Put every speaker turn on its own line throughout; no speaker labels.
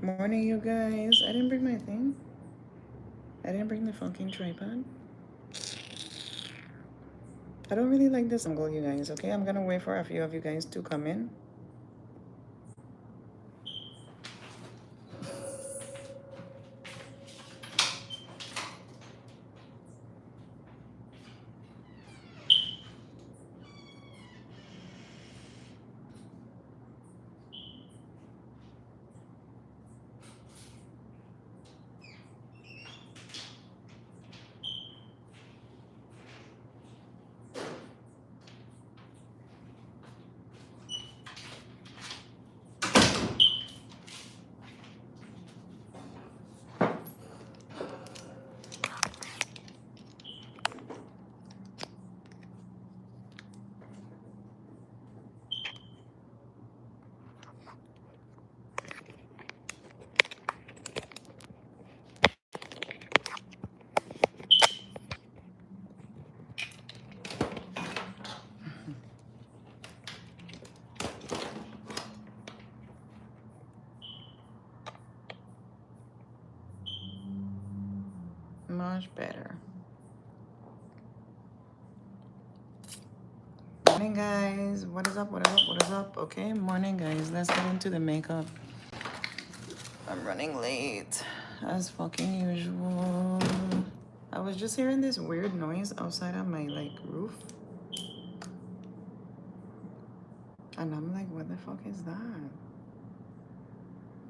Morning, you guys. I didn't bring my thing. I didn't bring the fucking tripod. I don't really like this angle, you guys, okay? I'm gonna wait for a few of you guys to come in. Much better. Morning, guys. What is up? What is up? What is up? Okay, morning, guys. Let's get into the makeup. I'm running late, as fucking usual. I was just hearing this weird noise outside of my, like, roof. And I'm like, what the fuck is that?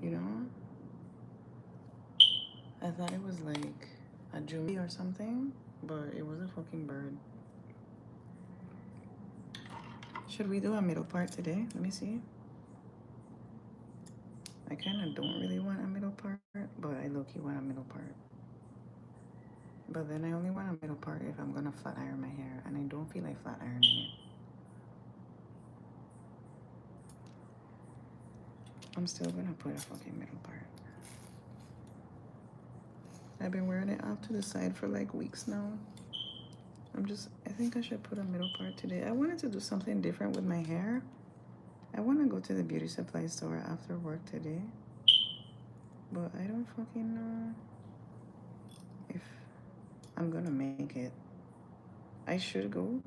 You know? I thought it was like a Julie or something, but it was a fucking bird. Should we do a middle part today? Let me see. I kind of don't really want a middle part, but I low-key want a middle part. But then I only want a middle part if I'm gonna flat iron my hair, and I don't feel like flat ironing it. I'm still gonna put a fucking middle part. I've been wearing it off to the side for like weeks now. I think I should put a middle part today. I wanted to do something different with my hair. I want to go to the beauty supply store after work today. But I don't fucking know if I'm gonna make it. I should go.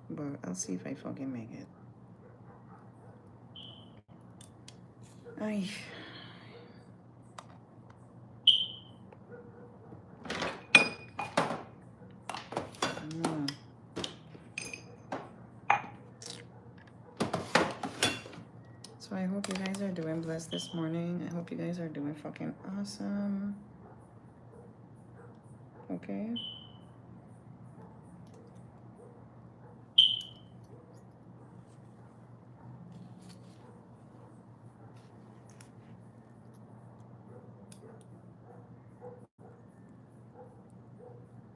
But I'll see if I fucking make it. Ay. So I hope you guys are doing blessed this morning. I hope you guys are doing fucking awesome. Okay?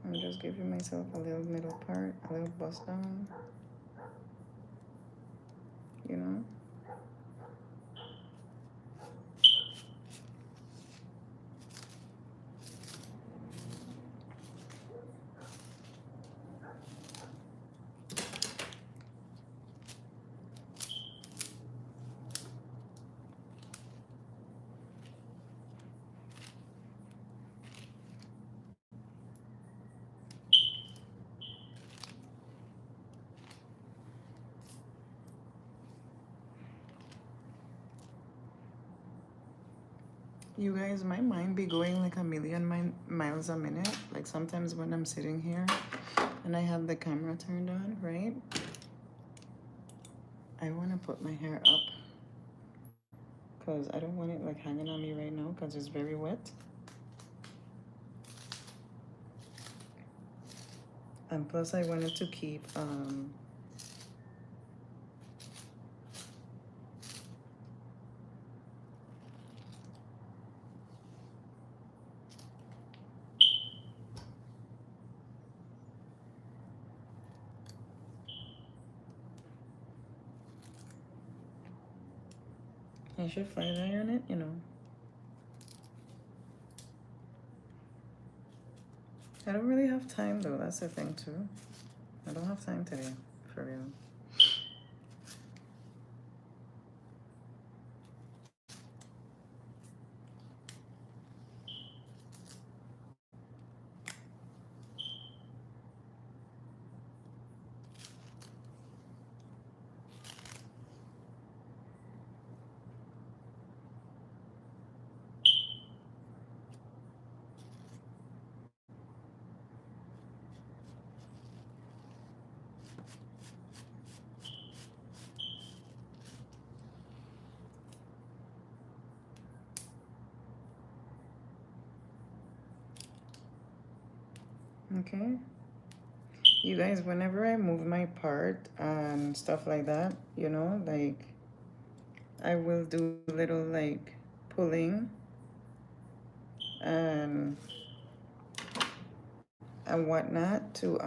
I'm just giving myself a little middle part, a little bust down. You know? You guys, my mind be going like a million miles a minute. Like sometimes when I'm sitting here and I have the camera turned on, right? I want to put my hair up because I don't want it like hanging on me right now because it's very wet. And plus I wanted to keep I should flat iron it, you know. I don't really have time though, that's the thing too. I don't have time today, for real. Okay. You guys, whenever I move my part and stuff like that, you know, like I will do little like pulling and whatnot to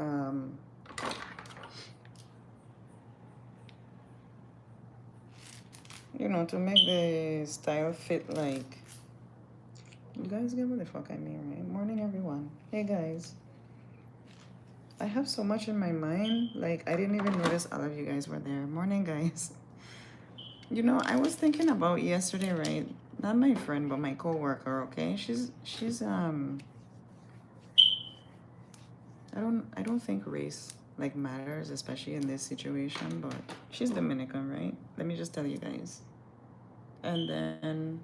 you know, to make the style fit. Like, you guys get what the fuck I mean, right? Morning, everyone. Hey guys, I have so much in my mind, like I didn't even notice all of you guys were there. Morning, guys. You know, I was thinking about yesterday, right? Not my friend, but my coworker. Okay, she's I don't think race like matters, especially in this situation. But she's Dominican, right? Let me just tell you guys. And then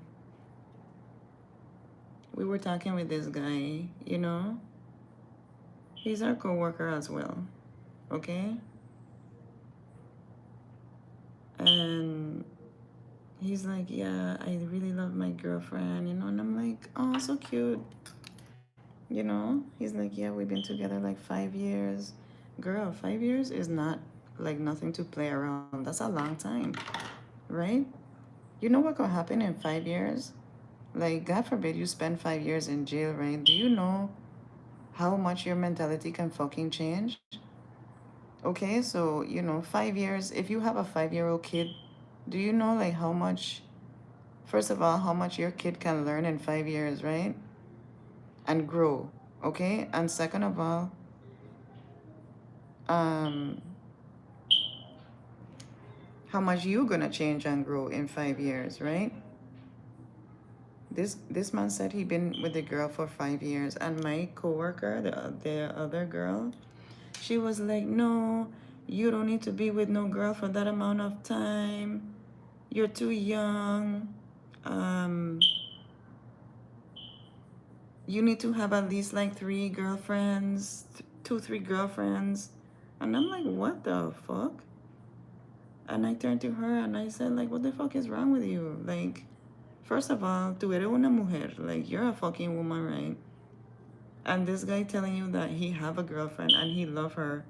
we were talking with this guy. You know, he's our coworker as well. Okay, and he's like, yeah, I really love my girlfriend. You know, and I'm like, oh, so cute. You know, he's like, yeah, we've been together like 5 years. Girl, 5 years is not like nothing to play around. That's a long time, right? You know what could happen in 5 years? Like, God forbid you spend 5 years in jail, right? Do you know how much your mentality can fucking change? Okay, so, you know, 5 years, if you have a 5-year-old kid, do you know like how much, first of all, how much your kid can learn in 5 years, right? And grow, okay? And second of all, um, how much you gonna change and grow in 5 years, right? This man said he been with the girl for 5 years, and my coworker, the other girl, she was like, no, you don't need to be with no girl for that amount of time. You're too young. Um, you need to have at least like three girlfriends, two, three girlfriends. And I'm like, what the fuck? And I turned to her and I said, like, what the fuck is wrong with you? Like, first of all, tú eres una mujer. Like, you're a fucking woman, right? And this guy telling you that he have a girlfriend and he love her.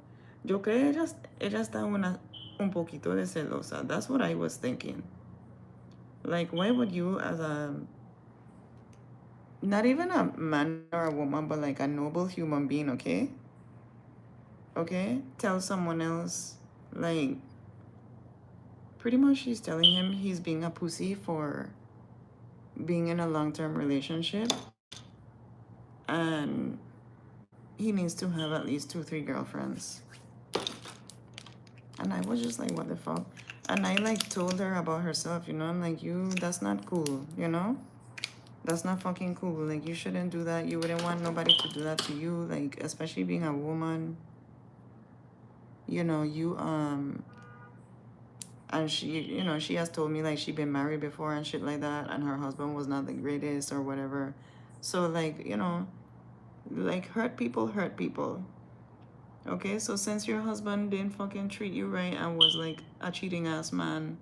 Yo creo ella está un poquito de celosa. That's what I was thinking. Like, why would you, as a, not even a man or a woman, but like a noble human being, okay? Okay? Tell someone else, like, pretty much she's telling him he's being a pussy for being in a long-term relationship, and he needs to have at least two, three girlfriends. And I was just like, what the fuck? And I like told her about herself, you know, I'm like, that's not cool, you know? That's not fucking cool. Like, you shouldn't do that. You wouldn't want nobody to do that to you, like, especially being a woman. You know, and she, you know, she has told me like she been married before and shit like that, and her husband was not the greatest or whatever. So like, you know, like hurt people hurt people. Okay, so since your husband didn't fucking treat you right and was like a cheating ass man,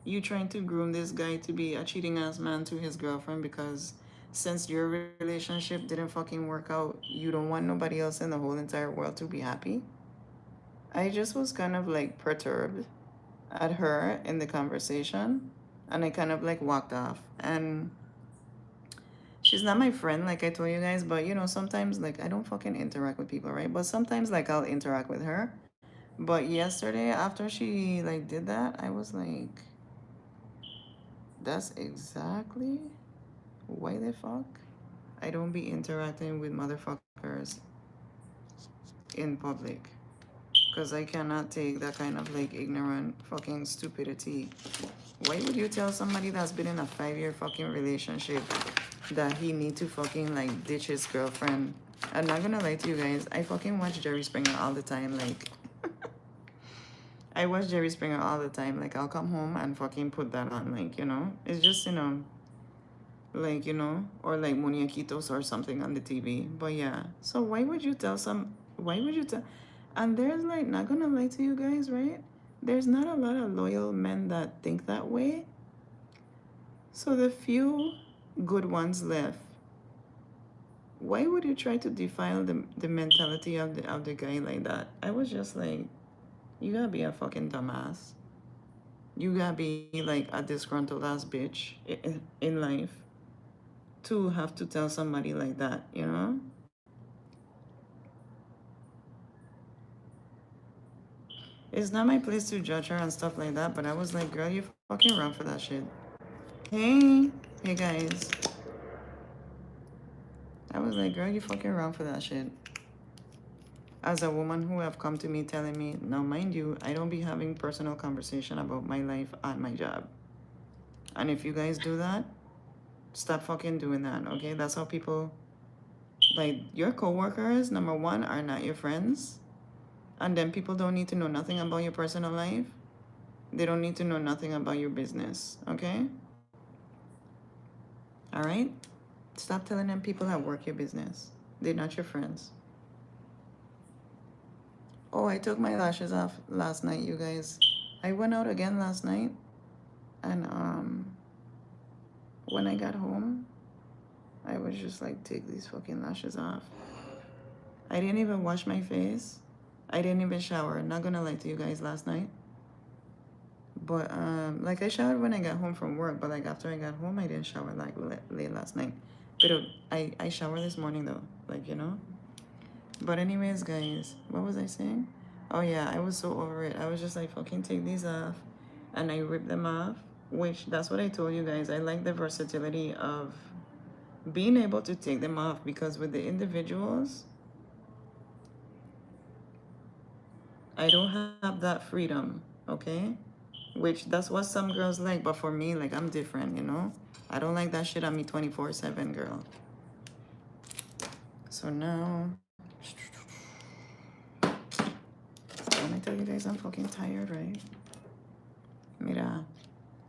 you trying to groom this guy to be a cheating ass man to his girlfriend because since your relationship didn't fucking work out, you don't want nobody else in the whole entire world to be happy. I just was kind of like perturbed at her in the conversation, and I kind of like walked off. And she's not my friend, like I told you guys, but you know, sometimes like I don't fucking interact with people, right? But sometimes like I'll interact with her. But yesterday, after she like did that, I was like, that's exactly why the fuck I don't be interacting with motherfuckers in public. Because I cannot take that kind of like ignorant fucking stupidity. Why would you tell somebody that's been in a 5-year fucking relationship that he need to fucking like ditch his girlfriend? I'm not gonna lie to you guys, I fucking watch Jerry Springer all the time. Like, I watch Jerry Springer all the time. Like, I'll come home and fucking put that on. Like, you know, it's just, you know, like, you know, or like Muñequitos or something on the TV. But yeah, so why would you tell, and there's like, not gonna lie to you guys, right? There's not a lot of loyal men that think that way. So the few good ones left why would you try to defile the mentality of the guy like that? I was just like, you gotta be a fucking dumbass. You gotta be like a disgruntled ass bitch in life to have to tell somebody like that, you know? It's not my place to judge her and stuff like that, but I was like, girl, you fucking wrong for that shit. Hey, hey guys. I was like, girl, you fucking wrong for that shit. As a woman who have come to me telling me, now mind you, I don't be having personal conversation about my life at my job. And if you guys do that, stop fucking doing that, okay? That's how people, like, your coworkers, number one, are not your friends. And then people don't need to know nothing about your personal life. They don't need to know nothing about your business, okay? All right? Stop telling them people that work your business. They're not your friends. Oh, I took my lashes off last night, you guys. I went out again last night, and when I got home, I was just like, take these fucking lashes off. I didn't even wash my face. I didn't even shower. Not gonna lie to you guys last night. But like I showered when I got home from work, but like after I got home, I didn't shower like late last night. But I showered this morning though, like, you know. But anyways, guys, what was I saying? Oh yeah, I was so over it. I was just like, fucking take these off, and I ripped them off. Which that's what I told you guys. I like the versatility of being able to take them off, because with the individuals, I don't have that freedom. Okay, which that's what some girls like, but for me, like, I'm different, you know. I don't like that shit on me 24/7, girl. So now, when I tell you guys I'm fucking tired, right? Mira,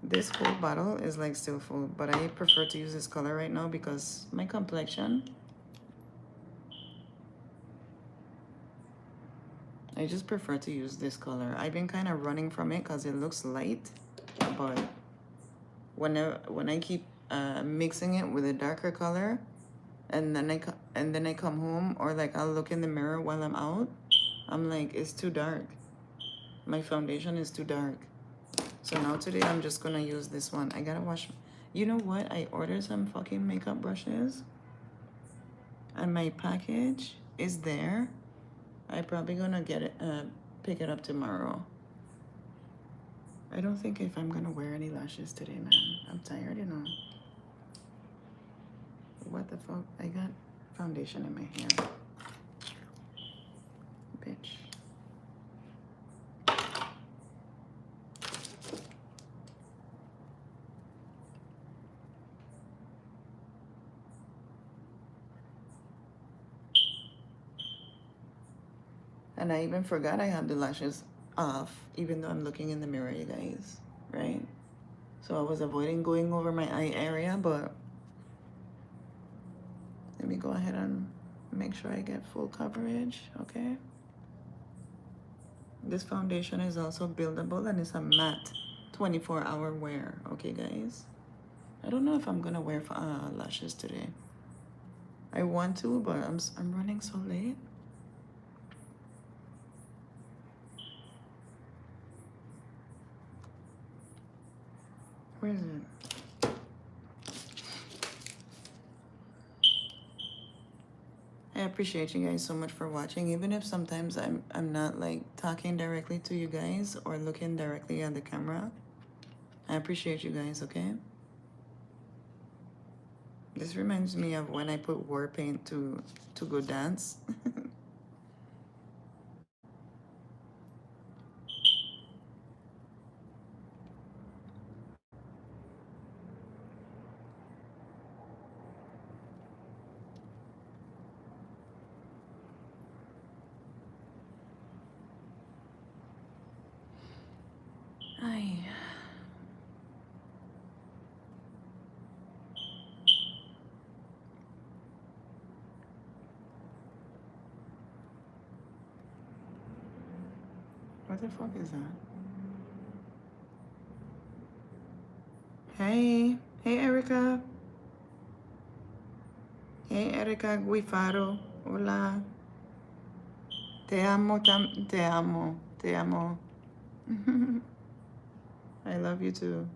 this whole bottle is like still full, but I prefer to use this color right now because my complexion, I just prefer to use this color. I've been kind of running from it because it looks light, but when I keep mixing it with a darker color, and then I come home, or like I'll look in the mirror while I'm out, I'm like, it's too dark. My foundation is too dark. So now today I'm just gonna use this one. I gotta wash. You know what? I ordered some fucking makeup brushes, and my package is there. I probably gonna get it, pick it up tomorrow. I don't think if I'm gonna wear any lashes today, man. I'm tired, you know. What the fuck? I got foundation in my hair. Bitch. And I even forgot I have the lashes off, even though I'm looking in the mirror, you guys, right? So I was avoiding going over my eye area, but let me go ahead and make sure I get full coverage, okay? This foundation is also buildable, and it's a matte 24-hour wear, okay, guys? I don't know if I'm gonna wear lashes today. I want to, but I'm running so late. Where is it? I appreciate you guys so much for watching, even if sometimes I'm not like talking directly to you guys or looking directly at the camera. I appreciate you guys, okay? This reminds me of when I put war paint to go dance. Ay. What the fuck is that? Hey. Hey, Erica. Hey, Erika Guifaro. Hola. Te amo, te amo, te amo. I love you too.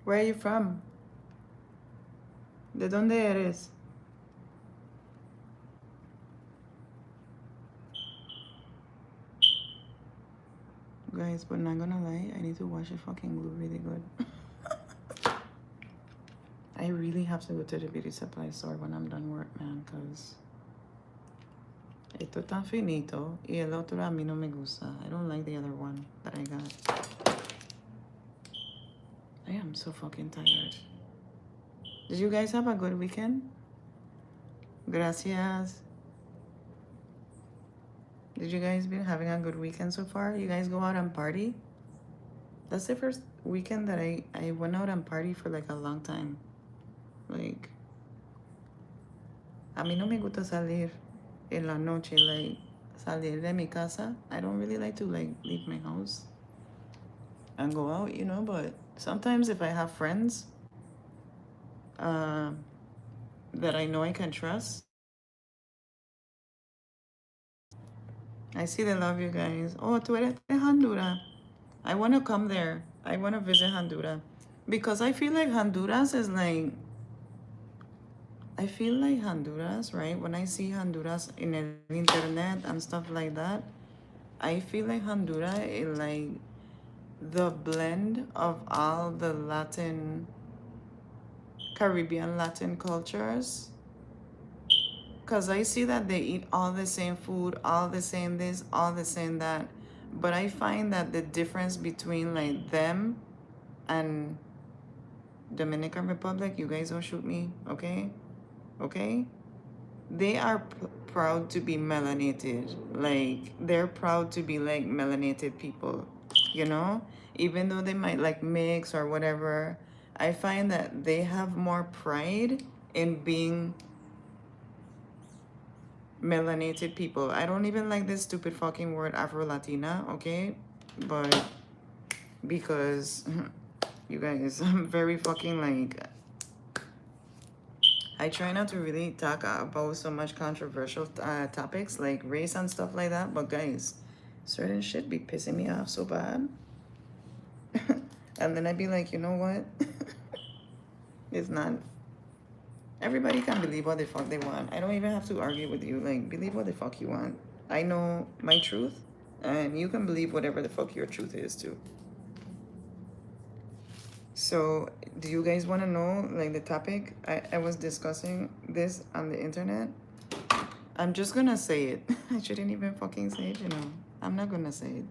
Where are you from? ¿De dónde eres? Guys, but not gonna lie, I need to wash the fucking glue really good. I really have to go to the beauty supply store when I'm done work, man, because esto tan finito y el otro a mí no me gusta. I don't like the other one that I got. I am so fucking tired. Did you guys have a good weekend? Gracias. Did you guys been having a good weekend so far? You guys go out and party? That's the first weekend that I went out and party for like a long time. Like, a mí no me gusta salir en la noche, like, salir de mi casa. I don't really like to, like, leave my house and go out, you know, but sometimes if I have friends that I know I can trust, I see they love you guys. Oh, tú eres de Honduras. I want to come there. I want to visit Honduras. Because I feel like Honduras is like, I feel like Honduras, right? When I see Honduras in the internet and stuff like that, I feel like Honduras is like the blend of all the Caribbean Latin cultures. Because I see that they eat all the same food, all the same this, all the same that. But I find that the difference between like them and Dominican Republic, you guys don't shoot me, okay? Okay? They are proud to be melanated. Like, they're proud to be like melanated people, you know? Even though they might like mix or whatever, I find that they have more pride in being melanated people. I don't even like this stupid fucking word Afro-Latina, okay? But because you guys, I'm very fucking like, I try not to really talk about so much controversial topics like race and stuff like that, but guys, certain shit be pissing me off so bad. And then I'd be like, you know what? It's not. Everybody can believe what the fuck they want. I don't even have to argue with you. Like, believe what the fuck you want. I know my truth, and you can believe whatever the fuck your truth is too. So, do you guys want to know, like, the topic? I was discussing this on the internet. I'm just gonna say it. I shouldn't even fucking say it, you know. I'm not gonna say it.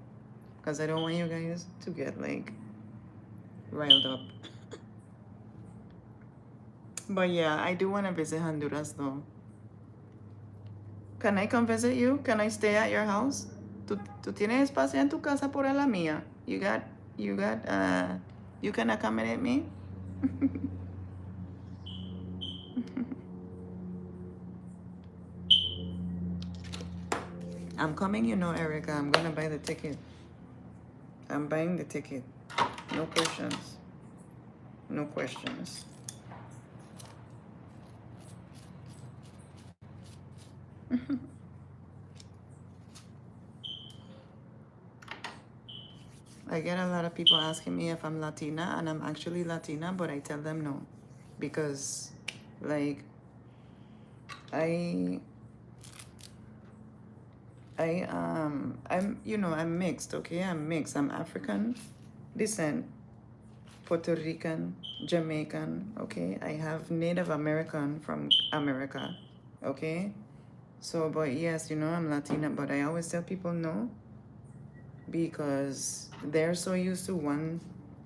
Because I don't want you guys to get, like, riled up. But yeah, I do want to visit Honduras, though. Can I come visit you? Can I stay at your house? ¿Tú tienes espacio en tu casa por la mía? You can accommodate me? I'm coming, you know, Erica. I'm gonna buy the ticket. I'm buying the ticket. No questions. No questions. I get a lot of people asking me if I'm Latina, and I'm actually Latina, but I tell them no. Because, like, I'm I'm mixed, okay? I'm mixed. I'm African descent, Puerto Rican, Jamaican, okay? I have Native American from America, okay? So, but yes, you know, I'm Latina, but I always tell people no because they're so used to one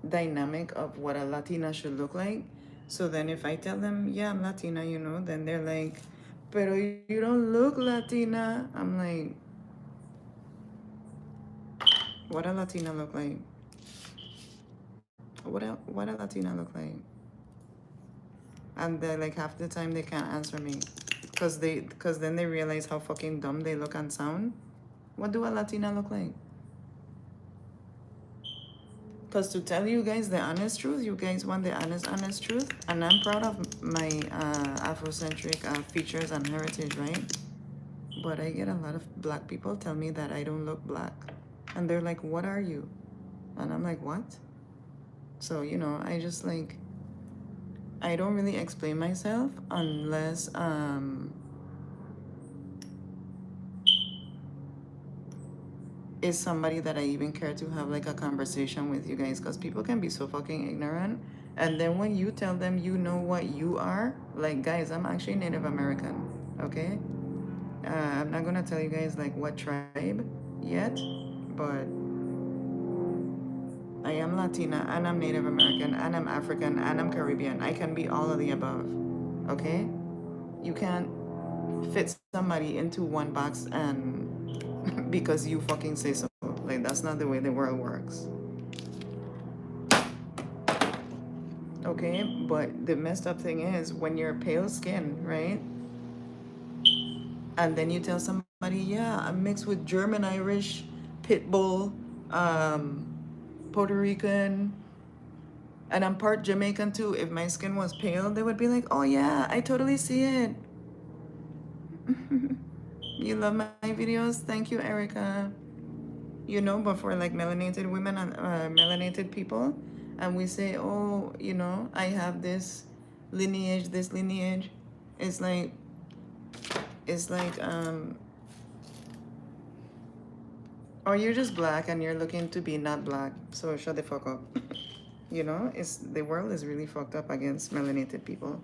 dynamic of what a Latina should look like. So then if I tell them, yeah, I'm Latina, you know, then they're like, pero you don't look Latina. I'm like, what a Latina look like? What a Latina look like? And they're like, half the time they can't answer me because then they realize how fucking dumb they look and sound. What do a Latina look like? Because to tell you guys the honest truth, you guys want the honest truth, and I'm proud of my Afrocentric features and heritage, right? But I get a lot of black people tell me that I don't look black. And they're like, what are you? And I'm like, what? So, you know, I just like, I don't really explain myself unless is somebody that I even care to have like a conversation with, you guys, because people can be so fucking ignorant. And then when you tell them you know what you are, like, guys, I'm actually Native American, okay? I'm not gonna tell you guys like what tribe yet, but I am Latina and I'm Native American and I'm African and I'm Caribbean. I can be all of the above, okay? You can't fit somebody into one box and because you fucking say so. Like, that's not the way the world works. Okay, but the messed up thing is when you're pale skin, right? And then you tell somebody, yeah, I'm mixed with German, Irish, pit bull, Puerto Rican, and I'm part Jamaican too. If my skin was pale, they would be like, oh yeah, I totally see it. You love my videos? Thank you, Erica. You know, but for like melanated women and melanated people, and we say, oh, you know, I have this lineage, it's like, it's like, or you're just black and you're looking to be not black, so shut the fuck up. You know, it's the world is really fucked up against melanated people.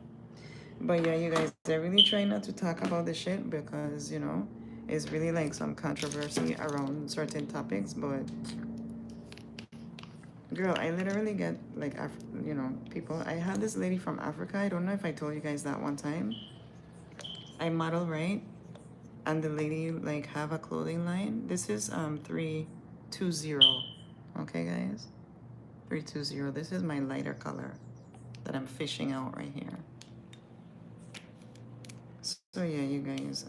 But yeah, you guys, I really try not to talk about this shit because, you know, it's really like some controversy around certain topics. But girl, I literally get like, you know, people. I had this lady from Africa. I don't know if I told you guys that one time. I model, right? And the lady like have a clothing line. This is 320. Okay, guys, 320. This is my lighter color that I'm fishing out right here. So yeah, you guys,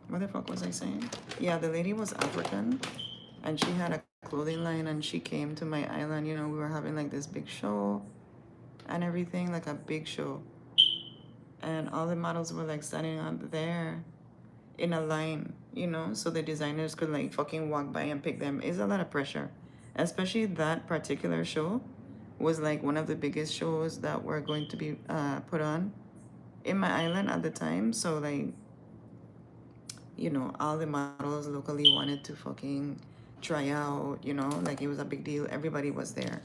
what the fuck was I saying? Yeah, the lady was African and she had a clothing line and she came to my island. You know, we were having like this big show and everything, like a big show. And all the models were like standing up there in a line, you know, so the designers could like fucking walk by and pick them. It's a lot of pressure. Especially that particular show was like one of the biggest shows that were going to be put on in my island at the time. So like, you know, all the models locally wanted to fucking try out, you know, like it was a big deal. Everybody was there.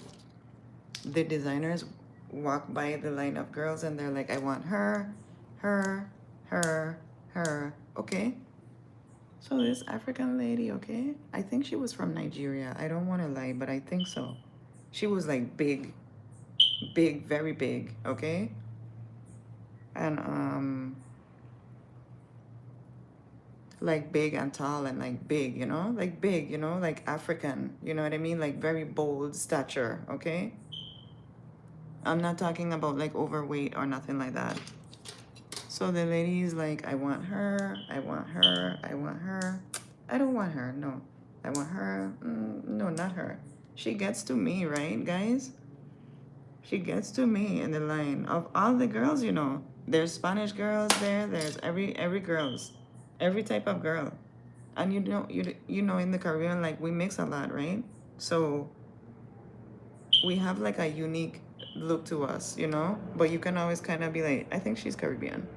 The designers walk by the line of girls and they're like, I want her, her, her, her. Okay. So this African lady, okay, I think she was from Nigeria. I don't want to lie, but I think so. She was like big, very big, okay? And like big and tall and like big, you know? Like big, you know, like African, you know what I mean? Like very bold stature, okay? I'm not talking about like overweight or nothing like that. So the lady's like, I want her, I want her, I want her. I don't want her, no. I want her, no, not her. She gets to me, right, guys? She gets to me in the line of all the girls, you know. There's Spanish girls there, there's every girls, every type of girl. And you know in the Caribbean, like we mix a lot, right? So we have like a unique look to us, you know? But you can always kind of be like, I think she's Caribbean.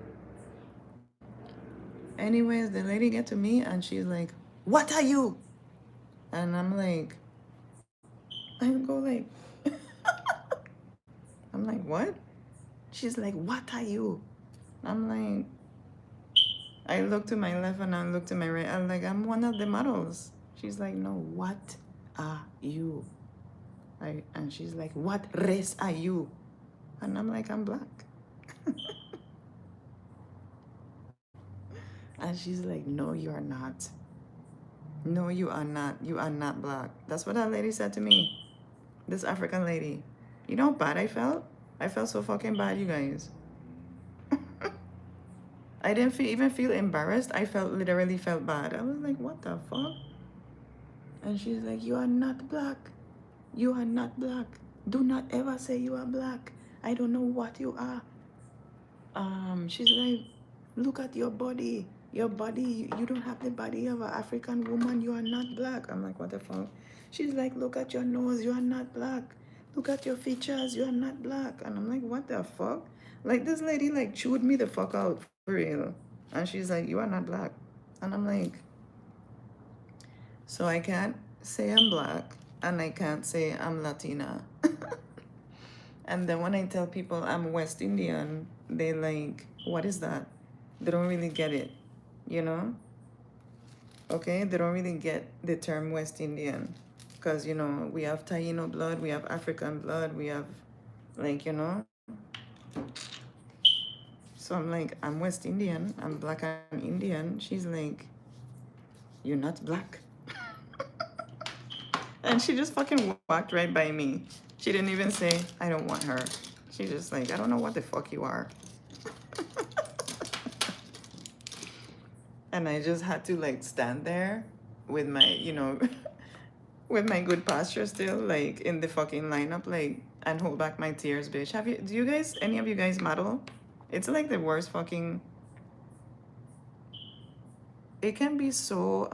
Anyways, the lady get to me and she's like, what are you? And I'm like, I go like, I'm like, what? She's like, what are you? I'm like, I look to my left and I look to my right. I'm like, I'm one of the models. She's like, no, what are you? And she's like, what race are you? And I'm like, I'm black. And she's like, no, you are not. No, you are not. You are not black. That's what that lady said to me. This African lady. You know how bad I felt? I felt so fucking bad, you guys. I didn't even feel embarrassed. I literally felt bad. I was like, what the fuck? And she's like, you are not black. You are not black. Do not ever say you are black. I don't know what you are. She's like, look at your body. Your body, you don't have the body of an African woman. You are not black. I'm like, what the fuck? She's like, look at your nose. You are not black. Look at your features. You are not black. And I'm like, what the fuck? Like, this lady, like, chewed me the fuck out for real. And she's like, you are not black. And I'm like, so I can't say I'm black and I can't say I'm Latina. And then when I tell people I'm West Indian, they like, what is that? They don't really get it, you know? Okay, they don't really get the term West Indian. Because, you know, we have Taino blood, we have African blood, we have, like, you know? So I'm like, I'm West Indian, I'm black and Indian. She's like, you're not black. And she just fucking walked right by me. She didn't even say, I don't want her. She's just like, I don't know what the fuck you are. And I just had to like stand there with my, you know, with my good posture still, like in the fucking lineup, like, and hold back my tears, bitch. Do you guys, any of you guys model? It's like the worst fucking, it can be so,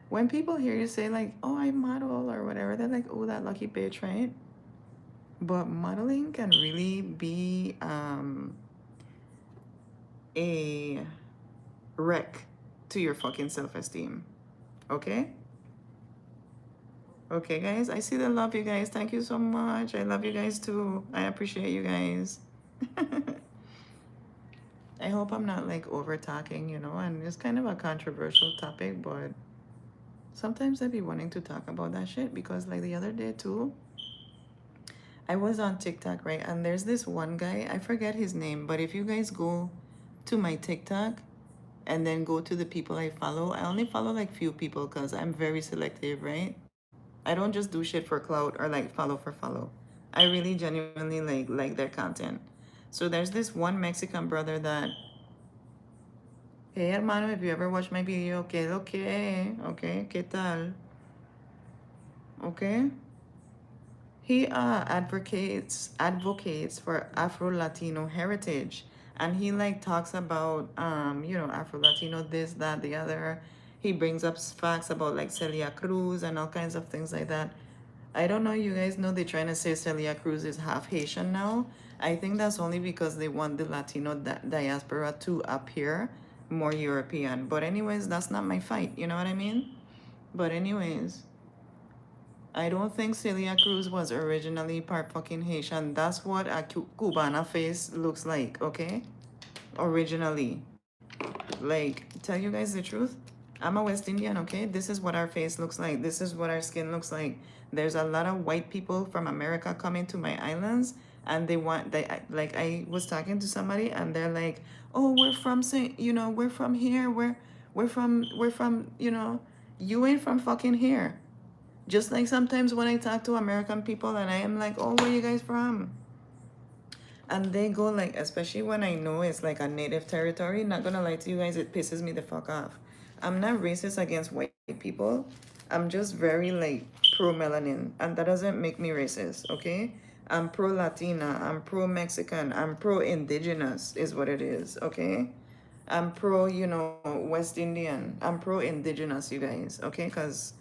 when people hear you say like, oh, I model or whatever, they're like, oh, that lucky bitch, right? But modeling can really be a wreck to your fucking self-esteem. Okay? Okay, guys. I see the love, you guys. Thank you so much. I love you guys too. I appreciate you guys. I hope I'm not like over talking, you know, and it's kind of a controversial topic, but sometimes I be wanting to talk about that shit because like the other day too, I was on TikTok, right? And there's this one guy, I forget his name, but if you guys go to my TikTok and then go to the people I follow, I only follow like few people because I'm very selective, right? I don't just do shit for clout or like follow for follow. I really genuinely like their content. So there's this one Mexican brother that, hey hermano, if you ever watch my video, que lo que, okay, ¿qué tal? Okay. He advocates for Afro Latino heritage, and he like talks about you know, Afro Latino this, that, the other. He brings up facts about like Celia Cruz and all kinds of things like that. I don't know, you guys know they're trying to say Celia Cruz is half Haitian now. I think that's only because they want the Latino diaspora to appear more European. But anyways, that's not my fight, you know what I mean? But anyways, I don't think Celia Cruz was originally part fucking Haitian. That's what a Cubana face looks like, okay? Originally. Like, tell you guys the truth. I'm a West Indian, okay? This is what our face looks like. This is what our skin looks like. There's a lot of white people from America coming to my islands, and like I was talking to somebody and they're like, "Oh, we're from you know, we're from here. We're from, you know, you ain't from fucking here." Just like sometimes when I talk to American people and I am like, "Oh, where you guys from?" And they go like, especially when I know it's like a native territory, not gonna lie to you guys, it pisses me the fuck off. I'm not racist against white people. I'm just very like pro melanin, and that doesn't make me racist, okay? I'm pro Latina, I'm pro Mexican, I'm pro indigenous, is what it is, okay? I'm pro, you know, West Indian. I'm pro indigenous, you guys, okay? Because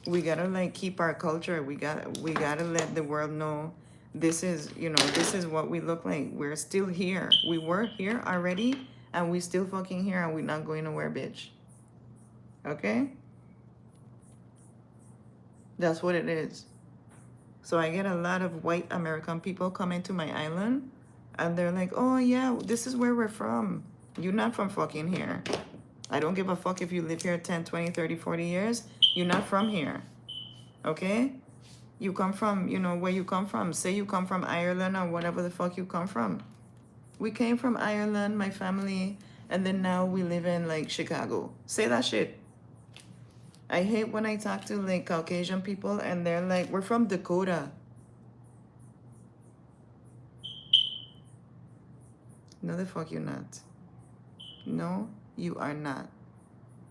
we gotta like keep our culture. We gotta let the world know this is, you know, this is what we look like. We're still here. We were here already and we still fucking here and we're not going nowhere, bitch. Okay? That's what it is. So I get a lot of white American people coming to my island and they're like, "Oh yeah, this is where we're from. You're not from fucking here. I don't give a fuck if you live here 10, 20, 30, 40 years. You're not from here. Okay? You come from, you know, where you come from. Say you come from Ireland or whatever the fuck you come from. We came from Ireland, my family, and then now we live in like Chicago. Say that shit. I hate when I talk to like Caucasian people and they're like, we're from Dakota. No, the fuck you're not. No, you are not.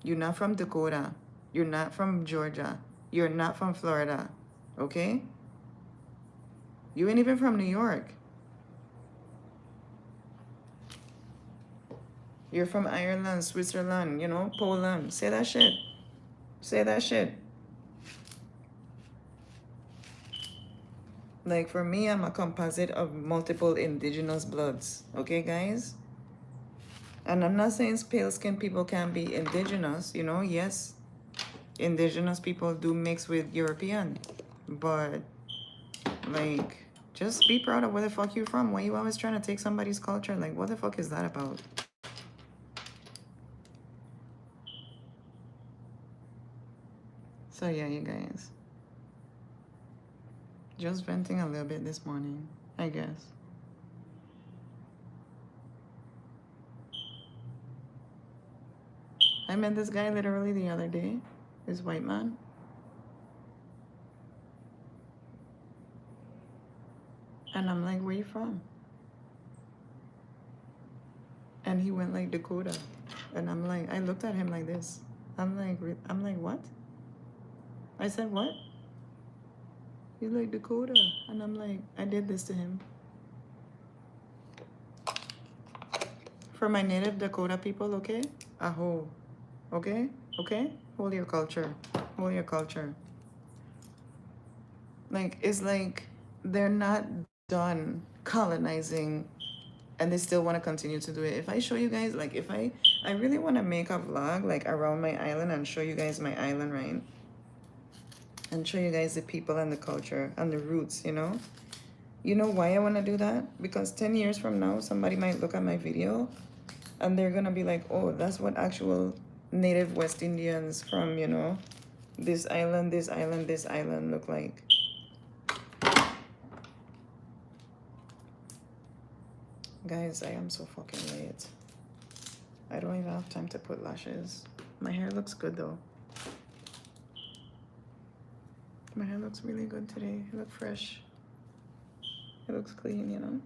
You're not from Dakota. You're not from Georgia. You're not from Florida. okay? You ain't even from New York. You're from Ireland, Switzerland, you know, Poland. Say that shit. Say that shit. Like, for me, I'm a composite of multiple indigenous bloods. Okay, guys? And I'm not saying pale-skinned people can be indigenous, you know? Yes, indigenous people do mix with European. But, like, just be proud of where the fuck you're from. Why you always trying to take somebody's culture? Like, what the fuck is that about? So, yeah, you guys. Just venting a little bit this morning, I guess. I met this guy literally the other day. This white man. And I'm like, where you from? And he went like Dakota. And I'm like, I looked at him like this. I'm like, what? I said, what? He's like, Dakota. And I'm like, I did this to him. For my native Dakota people, okay? Aho. Okay? Okay? Hold your culture. Hold your culture. Like, it's like they're not done colonizing and they still want to continue to do it. If I show you guys, like, I really want to make a vlog, like, around my island and show you guys my island, right? And show you guys the people and the culture and the roots, you know? You know why I want to do that? Because 10 years from now, somebody might look at my video and they're going to be like, oh, that's what actual native West Indians from, you know, this island, this island, this island look like. Guys, I am so fucking late. I don't even have time to put lashes. My hair looks good though. My hair looks really good today. It looks fresh. It looks clean, you know?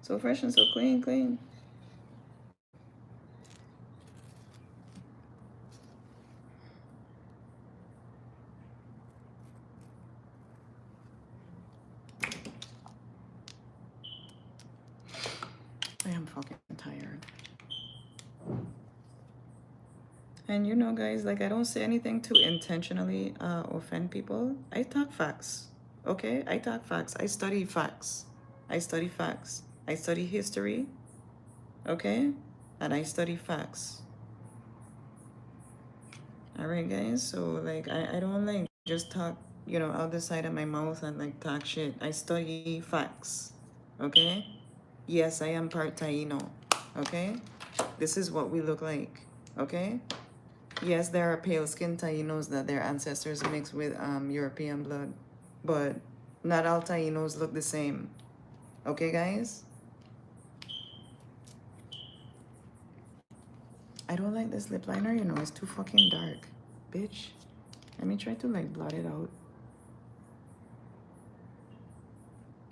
So fresh and so clean. I am fucking tired. And you know, guys, like, I don't say anything to intentionally offend people. I talk facts, okay? I talk facts. I study facts. I study facts. I study history, okay? And I study facts. All right, guys? So, like, I don't, like, just talk, you know, out the side of my mouth and, like, talk shit. I study facts, okay? Yes, I am part Taino, okay? This is what we look like, okay? Yes, there are pale-skinned Tainos that their ancestors mixed with European blood, but not all Tainos look the same. Okay, guys? I don't like this lip liner, you know, it's too fucking dark. Bitch. Let me try to, like, blot it out.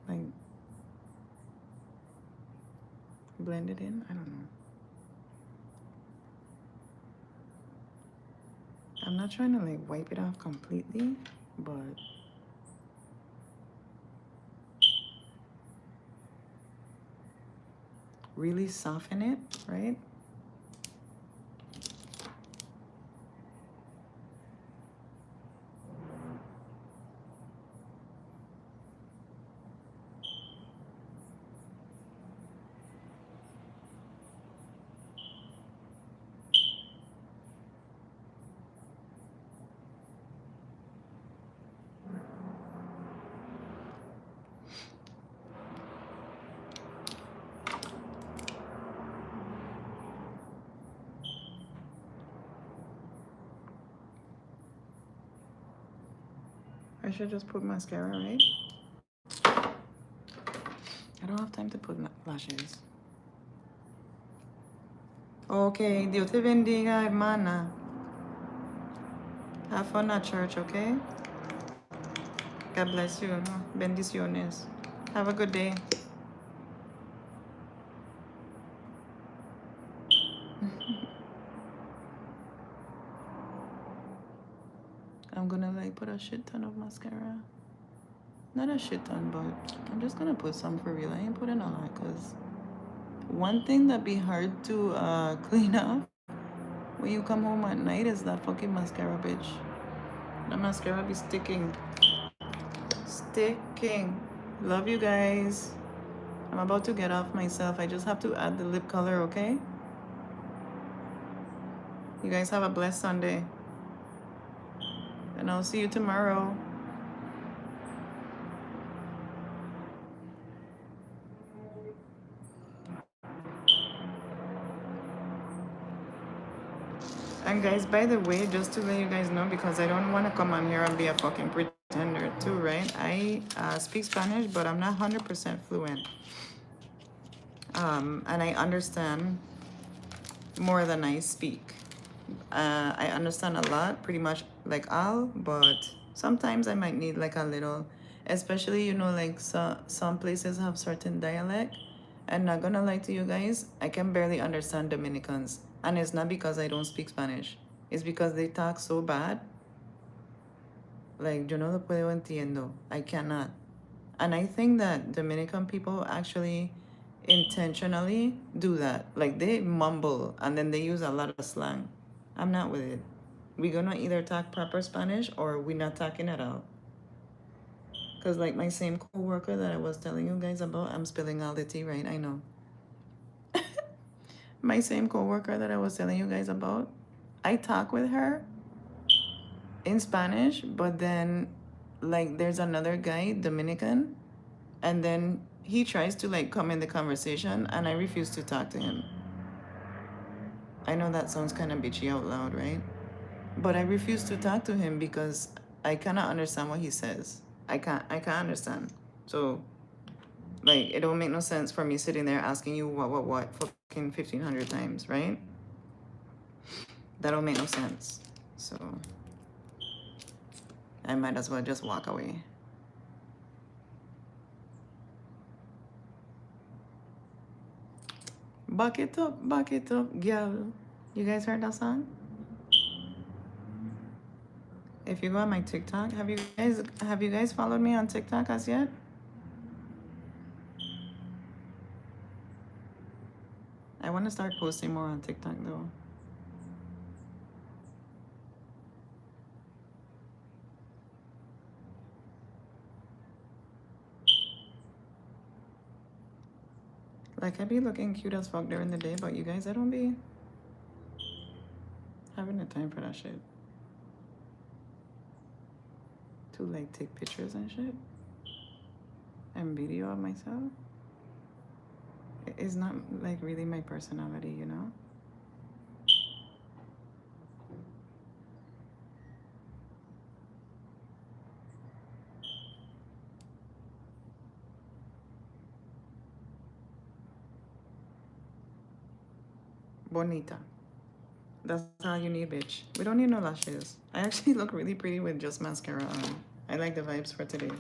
Like, blend it in? I don't know. I'm not trying to, like, wipe it off completely, but really soften it, right? I should just put mascara, right? I don't have time to put lashes. Okay, Dios te bendiga, hermana. Have fun at church, okay? God bless you. No? Bendiciones. Have a good day. I'm gonna like put a shit ton of mascara. Not a shit ton, but I'm just gonna put some for real. I ain't putting a lot because one thing that be hard to clean up when you come home at night is that fucking mascara, bitch. The mascara be sticking. Sticking. Love you guys. I'm about to get off myself. I just have to add the lip color, okay? You guys have a blessed Sunday. And I'll see you tomorrow. And guys, by the way, just to let you guys know, because I don't want to come on here and be a fucking pretender too, right? I speak Spanish, but I'm not 100% fluent. And I understand more than I speak. I understand a lot, pretty much like all, but sometimes I might need like a little, especially, you know, like some places have certain dialect. And not gonna lie to you guys, I can barely understand Dominicans. And it's not because I don't speak Spanish. It's because they talk so bad. Like, yo no lo puedo entiendo. I cannot. And I think that Dominican people actually intentionally do that. Like, they mumble and then they use a lot of slang. I'm not with it. We're gonna either talk proper Spanish or we're not talking at all. Because, like, my same co-worker that I was telling you guys about, I'm spilling all the tea, right? I know. My same co-worker that I was telling you guys about, I talk with her in Spanish, but then, like, there's another guy, Dominican, and then he tries to, like, come in the conversation, and I refuse to talk to him. I know that sounds kind of bitchy out loud, right? But I refuse to talk to him because I cannot understand what he says. I can't understand. So, like, it don't make no sense for me sitting there asking you what fucking 1,500 times, right? That don't make no sense. So, I might as well just walk away. Back it up, girl. You guys heard that song? If you go on my TikTok, have you guys followed me on TikTok as yet? I want to start posting more on TikTok though. Like, I be looking cute as fuck during the day, but you guys, I don't be having the time for that shit. To, like, take pictures and shit. And video of myself. It's not, like, really my personality, you know? Bonita. That's all you need, bitch. We don't need no lashes. I actually look really pretty with just mascara on. I like the vibes for today.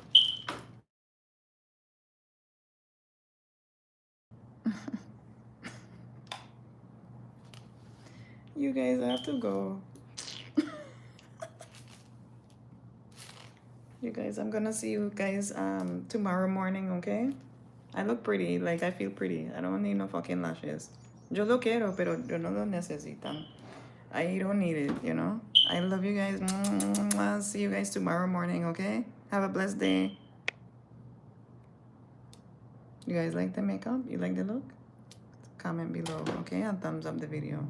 You guys, I have to go. You guys, I'm gonna see you guys tomorrow morning, okay? I look pretty, like I feel pretty. I don't need no fucking lashes. Yo lo quiero, pero yo no lo necesitan. I don't need it, you know? I love you guys. I'll see you guys tomorrow morning, okay? Have a blessed day. You guys like the makeup? You like the look? Comment below, okay? And thumbs up the video.